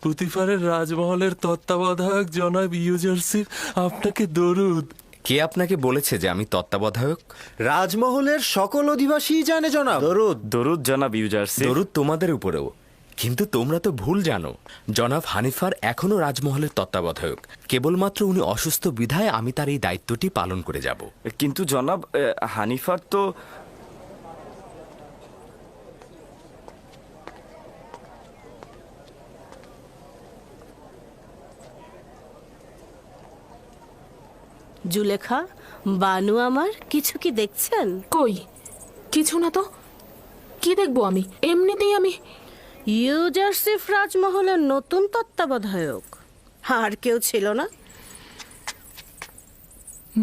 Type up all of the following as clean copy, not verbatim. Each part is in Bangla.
পুতিফারের রাজমহলের তত্ত্বাবধায়ক জনাব ইউজারশিপ, আপনাকে দরুদ। কে আপনাকে বলেছে যে আমি তত্ত্বাবধায়ক? রাজমহলের সকল অধিবাসী জানে জনাব। দরুদ। দরুদ জনাব ইউজারশিপ। দরুদ তোমাদের উপরেও। কিন্তু তোমরা তো ভুল জানো, জনাব হানিফার এখনো রাজমহলের তত্ত্বাবধায়ক। কেবলমাত্র উনি অসুস্থ বিধায় আমি তার এই দায়িত্বটি পালন করে যাব। কিন্তু জনাব হানিফার তো জুলেখা, বানু আমার, কিছু কি দেখছেন? কই কিছু না তো। কি দেখবো আমি? এমনিতেই আমি ইউজারশিপ রাজমহলের নতুন তত্ত্বাবধায়ক। আর কেউ ছিল না?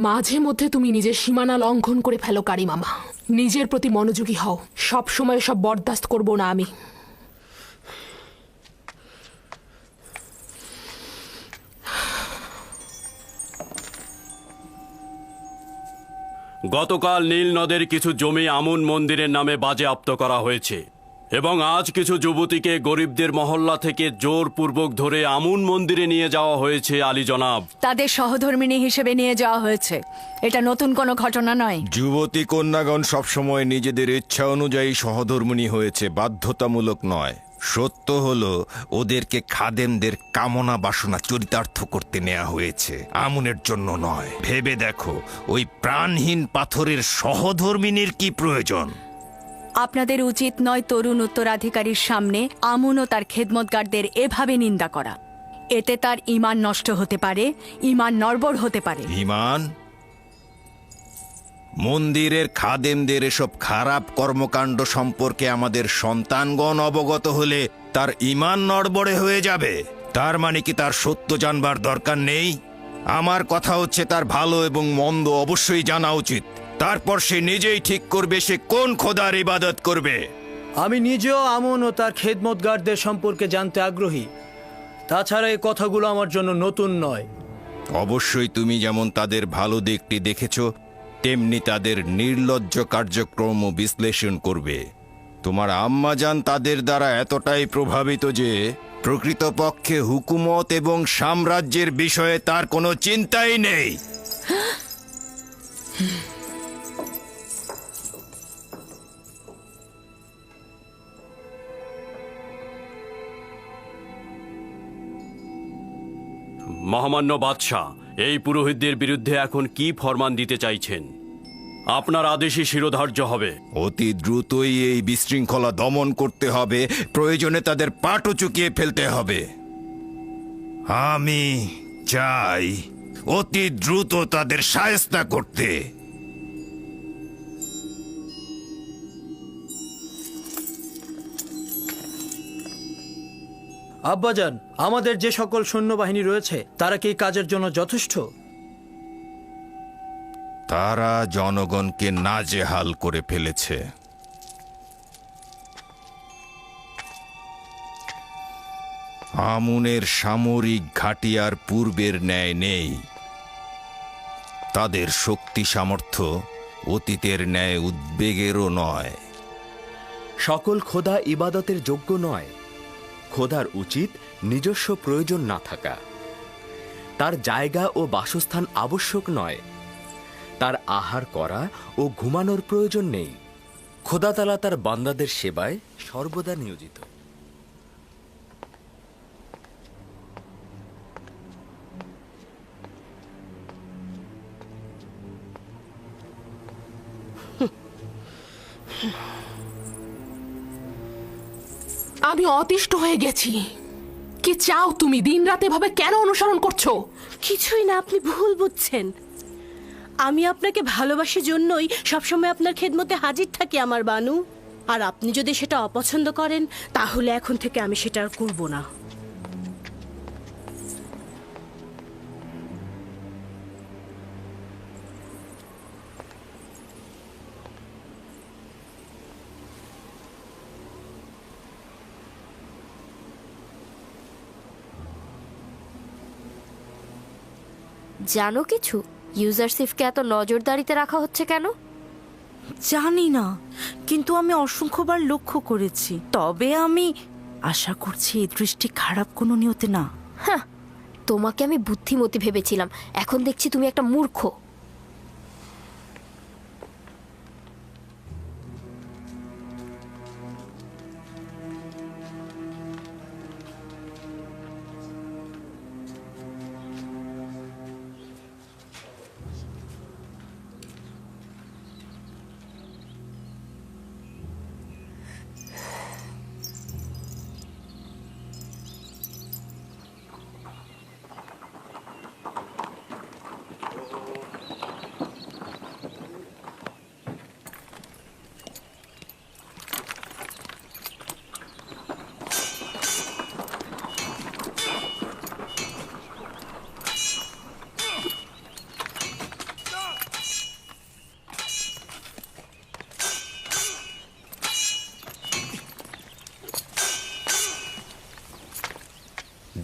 মাঝে মধ্যে তুমি নিজের সীমানা লঙ্ঘন করে ফেলো কারি মামা। নিজের প্রতি মনোযোগী হও। সব সময় সব বরদাস্ত করব না আমি। গতকাল নীল নদের কিছু জমি আমুন মন্দিরের নামে বাজেয়াপ্ত করা হয়েছে এবং আজ কিছু যুবতীকে গরিবদের মহল্লা থেকে জোরপূর্বক ধরে আমুন মন্দিরে নিয়ে যাওয়া হয়েছে আলী জনাব। তাদের সহধর্মিণী হিসেবে নিয়ে যাওয়া হয়েছে। এটা নতুন কোনো ঘটনা নয়। যুবতী কন্যাগণ সবসময় নিজেদের ইচ্ছা অনুযায়ী সহধর্মিণী হয়েছে, বাধ্যতামূলক নয়। সত্য হলো ওদেরকে খাদেমদের কামনা বাসনা চরিতার্থ করতে নেওয়া হয়েছে, আমুনের জন্য নয়। ভেবে দেখো, ওই প্রাণহীন পাথরের সহধর্মিনীর কি প্রয়োজন? আপনাদের উচিত নয় তরুণ উত্তরাধিকারীর সামনে আমুন ও তার খেদমতগারদের এভাবে নিন্দা করা। এতে তার ঈমান নষ্ট হতে পারে, ঈমান নড়বড় হতে পারে। ঈমান? মন্দিরের খাদেমদের এসব খারাপ কর্মকাণ্ড সম্পর্কে আমাদের সন্তানগণ অবগত হলে তার ঈমান নড়বড়ে হয়ে যাবে। তার মানে কি তার সত্য জানবার দরকার নেই? আমার কথা হচ্ছে, তার ভালো এবং মন্দ অবশ্যই জানা উচিত। তারপর সে নিজেই ঠিক করবে সে কোন খোদার ইবাদত করবে। আমি নিজেও আমন ও তার খেদমতগারদের সম্পর্কে জানতে আগ্রহী। তাছাড়া এই কথাগুলো আমার জন্য নতুন নয়। অবশ্যই তুমি যেমন তাদের ভালো দিকটি দেখেছ, তেমনি তাদের নির্লজ্জ কার্যক্রম বিশ্লেষণ করবে। তোমার আম্মাজান তাদের দ্বারা এতটাই প্রভাবিত যে প্রকৃতপক্ষে হুকুমত এবং সাম্রাজ্যের বিষয়ে তার কোনো চিন্তাই নেই। মহামান্য বাদশাহ, এই পুরোহিতদের বিরুদ্ধে এখন কি ফরমান দিতে চাইছেন? আপনার আদেশই শিরোধার্য হবে। অতি দ্রুতই এই বিশৃঙ্খলা দমন করতে হবে, প্রয়োজনে তাদের পাটও চুকিয়ে ফেলতে হবে। আমি চাই অতি দ্রুত তাদের শায়েস্তা করতে। আব্বাজান, আমাদের যে সকল সৈন্যবাহিনী রয়েছে তারা কি এই কাজের জন্য যথেষ্ট? তারা জনগণকে নাজেহাল করে ফেলেছে। আমুনের সামরিক ঘাঁটি আর পূর্বের ন্যায় নেই। তাদের শক্তি সামর্থ্য অতীতের ন্যায় উদ্বেগেরও নয়। সকল খোদা ইবাদতের যোগ্য নয়। খোদার উচিত নিজস্ব প্রয়োজন না থাকা। তার জায়গা ও বাসস্থান আবশ্যক নয়। তার আহার করা ও ঘুমানোর প্রয়োজন নেই। খোদা তাআলা তার বান্দাদের সেবায় সর্বদা নিয়োজিত। আমি অতিষ্ঠ হয়ে গেছি। কি চাও তুমি? দিনরাত এভাবে কেন অনুসরণ করছো? কিছুই না, আপনি ভুল বুঝছেন। আমি আপনাকে ভালোবাসি জন্যই সবসময় আপনার খেদমতে হাজির থাকি আমার বানু। আর আপনি যদি সেটা অপছন্দ করেন তাহলে এখন থেকে আমি সেটা আর করব না। জানো কিছু? ইউজারশিপকে এত নজরদারিতে রাখা হচ্ছে কেন? জানি না, কিন্তু আমি অসংখ্যবার লক্ষ্য করেছি। তবে আশা করছি এই দৃষ্টি খারাপ কোনো নিয়তে না। হ্যাঁ, তোমাকে আমি বুদ্ধিমতী ভেবেছিলাম, এখন দেখছি তুমি একটা মূর্খ।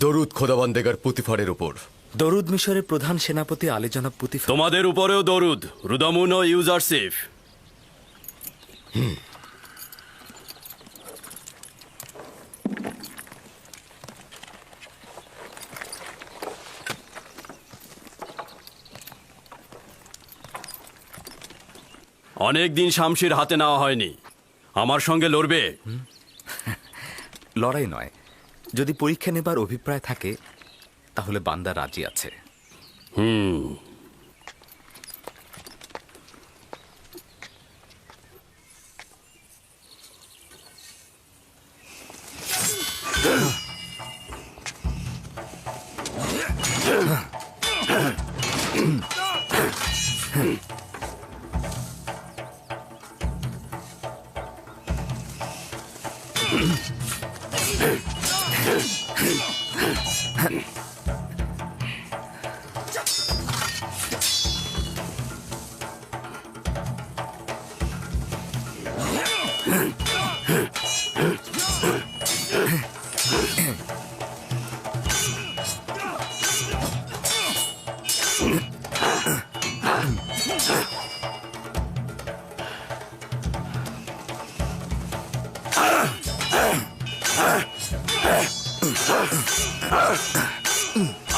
দরুদ খোদাবন্দেগার পুতিফারের উপর। দরুদ মিশরের প্রধান সেনাপতি আলী জনাব পুতিফার। তোমাদের উপরেও দরুদ, রুদামুন ও ইউজারসিফ। অনেক দিন শামশির হাতে নেওয়া হয়নি, আমার সঙ্গে লড়বে? লড়াই নয়, যদি পরীক্ষা নেবার অভিপ্রায় থাকে তাহলে বান্দা রাজি আছে।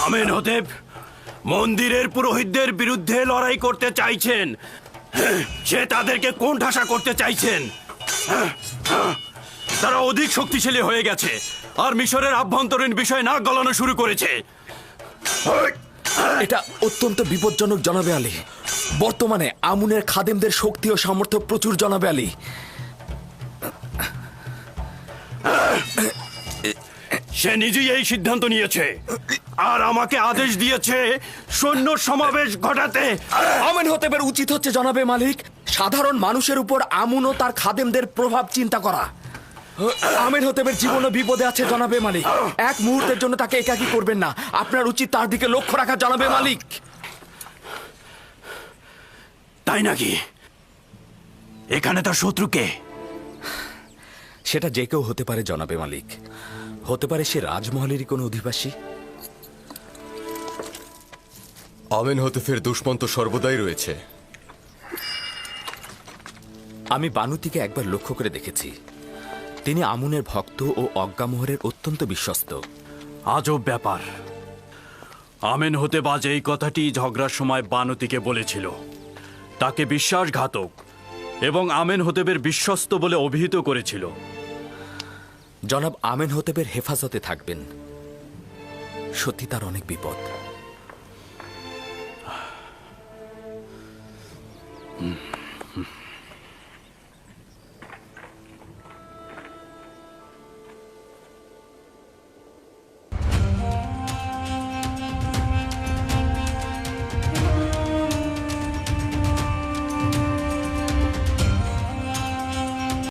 আমেন হতেব মন্দিরের পুরোহিতদের বিরুদ্ধে লড়াই করতে চাইছেন, সে তাদেরকে কোণঠাসা করতে চাইছেন। তারা অধিক শক্তিশালী হয়ে গেছে আর মিশরের আভ্যন্তরীণ বিষয় নাক গলানো শুরু করেছে। এটা অত্যন্ত বিপজ্জনক জনাবে আলী। বর্তমানে আমুনের খাদেমদের শক্তি ও সামর্থ্য প্রচুর জনাবে আলী। সে নিজেই এই সিদ্ধান্ত নিয়েছে আর আমাকে আদেশ দিয়েছে সৈন্য সমাবেশ ঘটাতে। আমেন হতেবের উচিত হচ্ছে জনাবে মালিক সাধারণ মানুষের উপর আমুন ও তার খাদেমদের প্রভাব চিন্তা করা। আমেন হতেবের জীবনও বিপদে আছে জনাবে মালিক, এক মুহূর্তের জন্য তাকে একাকী করবেন না। আপনার উচিত তার দিকে লক্ষ্য রাখা জনাবে মালিক। তাই নাকি? এখানে তার শত্রুকে? সেটা যে কেউ হতে পারে জনাবে মালিক, হতে পারে সে রাজমহলেরই কোনো অধিবাসী। আমেন হতেফের দুশ্মন তো সর্বদাই রয়েছে। আমি বানুতিকে একবার লক্ষ্য করে দেখেছি, তিনি আমুনের ভক্ত ও অজ্ঞামোহরের অত্যন্ত বিশ্বস্ত। আজব ব্যাপার, আমেন হতে বাজে এই কথাটি ঝগড়ার সময় বানুতিকে বলেছিল। তাকে বিশ্বাসঘাতক এবং আমেন হতেবের বিশ্বস্ত বলে অভিহিত করেছিল।